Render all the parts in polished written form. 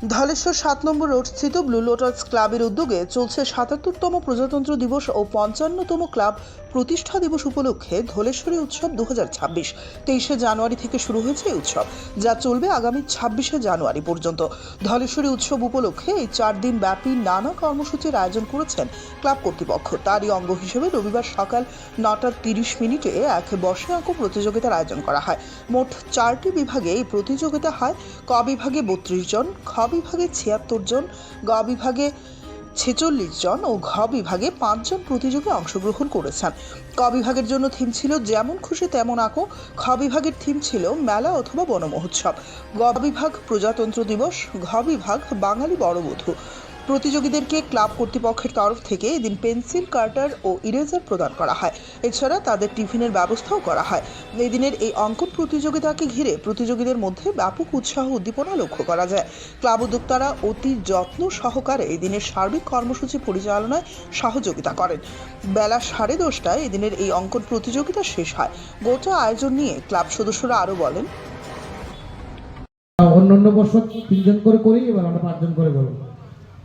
ধলেশ্বর ৭ নম্বর road স্থিত blue lotus ক্লাবের উদ্যোগে চলছে ৭৭তম প্রজাতন্ত্র দিবস ও ৫৫তম ক্লাব প্রতিষ্ঠা দিবস উপলক্ষে ধলেশ্বরী উৎসব ২০২৬। ২৩শে জানুয়ারি থেকে শুরু হয়েছে এই উৎসব, যা চলবে আগামী ২৬শে জানুয়ারি পর্যন্ত। ধলেশ্বরী উৎসব উপলক্ষে এই ৪ দিন ব্যাপী নানা কর্মসূচির আয়োজন করেছেন ক্লাব কর্তৃপক্ষ। তারই অঙ্গ হিসেবে রবিবার সকাল ৯:৩০ এক বসে আঁকো প্রতিযোগিতার আয়োজন করা হয়। মোট ৪টি বিভাগে এই প্রতিযোগিতা হয়। ক বিভাগে ৩২ জন, খ বিভাগে ৭৬ জন, গ বিভাগে ৪৬ জন ও ঘ বিভাগে ৫ জন প্রতিযোগী অংশগ্রহণ করেছেন। ক বিভাগের জন্য থিম ছিল যেমন খুশি তেমন আঁকো, খ বিভাগের থিম ছিল মেলা অথবা বনমহোৎসব, গ বিভাগ প্রজাতন্ত্র দিবস, ঘ বিভাগ বাঙালি বড়বধূ। প্রতিযোগীদেরকে ক্লাব কর্তৃপক্ষের তরফ থেকে এদিন পেন্সিল, কার্টার ও ইরেজার প্রদান করা হয়। এছাড়া তাদের টিফিনের ব্যবস্থাও করা হয়। এই দিনের এই অঙ্কন প্রতিযোগিতাকে ঘিরে প্রতিযোগীদের মধ্যে ব্যাপক উৎসাহ উদ্দীপনা লক্ষ্য করা যায়। ক্লাব উদ্যোক্তারা অতি যত্ন সহকারে এই দিনের সার্বিক কর্মসূচি পরিচালনায় সহযোগিতা করেন। বেলা 10:30টায় এদিনের এই অঙ্কন প্রতিযোগিতা শেষ হয়। গোটা আয়োজন নিয়ে ক্লাব সদস্যরা আরও বলেন, অন্যান্য বছর 3 জন করে করি, এবার আমরা 5 জন করে করব,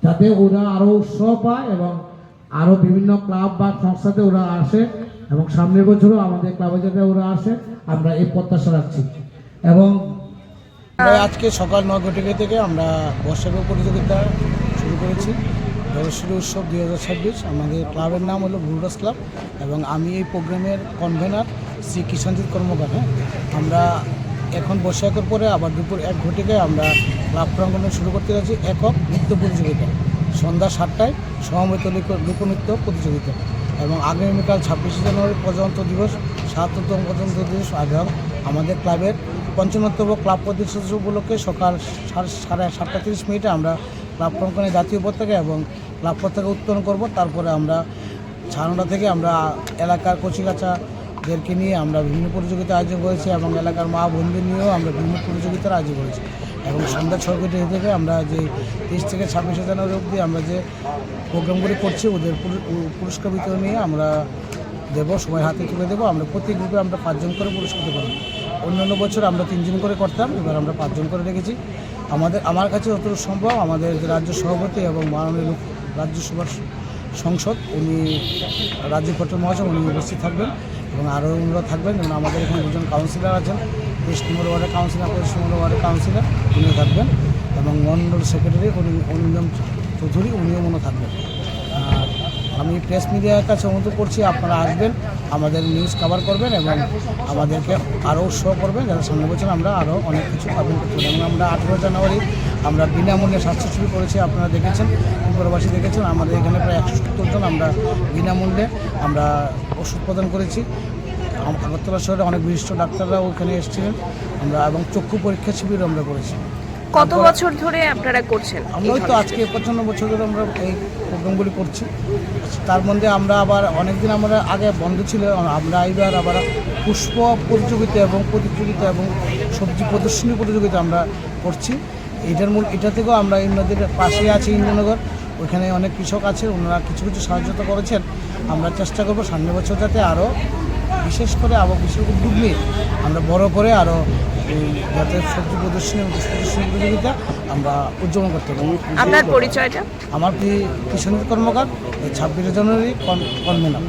যাতে ওরা আরো উৎসাহ পায় এবং আরো বিভিন্ন ক্লাব বা সংস্থাতে ওরা আসে এবং সামনের বছরও আমাদের ক্লাবে যাতে ওরা আসে, আমরা এই প্রত্যাশা রাখছি। এবং আজকে সকাল 9:00 থেকে আমরা বর্ষাকাল প্রতিযোগিতা শুরু করেছি। ধলেশ্বরী উৎসব 2026। আমাদের ক্লাবের নাম হলো ব্লু লোটাস ক্লাব এবং আমি এই প্রোগ্রামের কনভেনার শ্রী কিষাণজিৎ কর্মকার। আমরা এখন বর্ষাকার পরে আবার দুপুর 1:00 আমরা ক্লাব প্রাঙ্গণে শুরু করতে যাচ্ছি একক নৃত্য প্রতিযোগিতা। সন্ধ্যা 7টায় সমবেত লোকনৃত্য প্রতিযোগিতা এবং আগামীকাল 26শে জানুয়ারি প্রজাতন্ত্র দিবস, ৭তম প্রজাতন্ত্র দিবস এবং আমাদের ক্লাবের ৫৫তম ক্লাব প্রতিষ্ঠা উপলক্ষে সকাল 7:30 আমরা ক্লাব প্রাঙ্গণে জাতীয় পতাকা এবং ক্লাব পতাকা উত্তোলন করব। তারপরে আমরা 9:30 থেকে আমরা এলাকার কচিকাচাদেরকে নিয়ে আমরা বিভিন্ন প্রতিযোগিতা আয়োজন করেছি এবং এলাকার মা বোনদের নিয়েও আমরা বিভিন্ন প্রতিযোগিতার আয়োজন করেছি এবং সন্ধ্যা 6:00 থেকে আমরা যে 23 থেকে 26শে জানুয়ারি অবধি আমরা যে প্রোগ্রামগুলি করছি ওদের পুরস্কার বিতরণ নিয়ে আমরা দেবো, সবাই হাতে তুলে দেবো। আমরা প্রতি গ্রুপে আমরা 5 জন করে পুরস্কৃত করব। অন্যান্য বছর আমরা 3 জন করে করতাম, এবার আমরা 5 জন করে রেখেছি। আমার কাছে যতটুকু সম্ভব আমাদের রাজ্য সভাপতি এবং মাননীয় রাজ্যসভার সংসদ উনি রাজীব ভট্টাচার্য মহাশয় উনি উপস্থিত থাকবেন এবং আরও অন্যরা থাকবেন। যেমন আমাদের এখানে 2জন কাউন্সিলর আছেন, 23 নম্বর ওয়ার্ডের কাউন্সিলর, 25 নম্বর ওয়ার্ডের কাউন্সিলর উনিও থাকবেন এবং মন্ডল সেক্রেটারি অনিন্দম চৌধুরী উনিও মনে থাকবেন। আর আমি প্রেস মিডিয়ার কাছে অনুরোধ করছি আপনারা আসবেন, আমাদের নিউজ কভার করবেন এবং আমাদেরকে আরও উৎসাহ করবেন, যাতে সামনের বছর আমরা আরও অনেক কিছু পালন করতে পারি। এবং আমরা 18 জানুয়ারি আমরা বিনামূল্যে স্বাস্থ্য শিবির করেছি, আপনারা দেখেছেন, ত্রিপুরাবাসী দেখেছেন। আমাদের এখানে প্রায় 170 জন আমরা বিনামূল্যে আমরা ওষুধ প্রদান করেছি। আগরতলা শহরে অনেক বিশিষ্ট ডাক্তাররাও ওখানে এসেছিলেন আমরা, এবং চক্ষু পরীক্ষা শিবির আমরা করেছি। কত বছর ধরে আপনারা করছেন? আমরা তো আজকে 55 বছর ধরে আমরা এই প্রোগ্রামগুলি করছি। তার মধ্যে আমরা আবার অনেকদিন আমরা আগে বন্ধ ছিল, আমরা এবার আবার পুষ্প প্রতিযোগিতা এবং সবজি প্রদর্শনী প্রতিযোগিতা আমরা করছি। এটা থেকেও আমরা ইন্দ্রদের পাশে আছি ইন্দ্রনগর, ওইখানে অনেক কৃষক আছে, ওনারা কিছু সহযোগিতা করেছেন। আমরা চেষ্টা করবো সামনের বছর যাতে আরও বিশেষ করে বিশেষ উদ্যোগ নিয়ে আমরা বড় করে আরও যাতে সবজি প্রদর্শনী এবং প্রতিযোগিতা আমরা উদযাপন করতে পারি। আপনার পরিচয়টা? আমার কিষাণজিৎ কর্মকার, 26শে জানুয়ারি কনভেনার।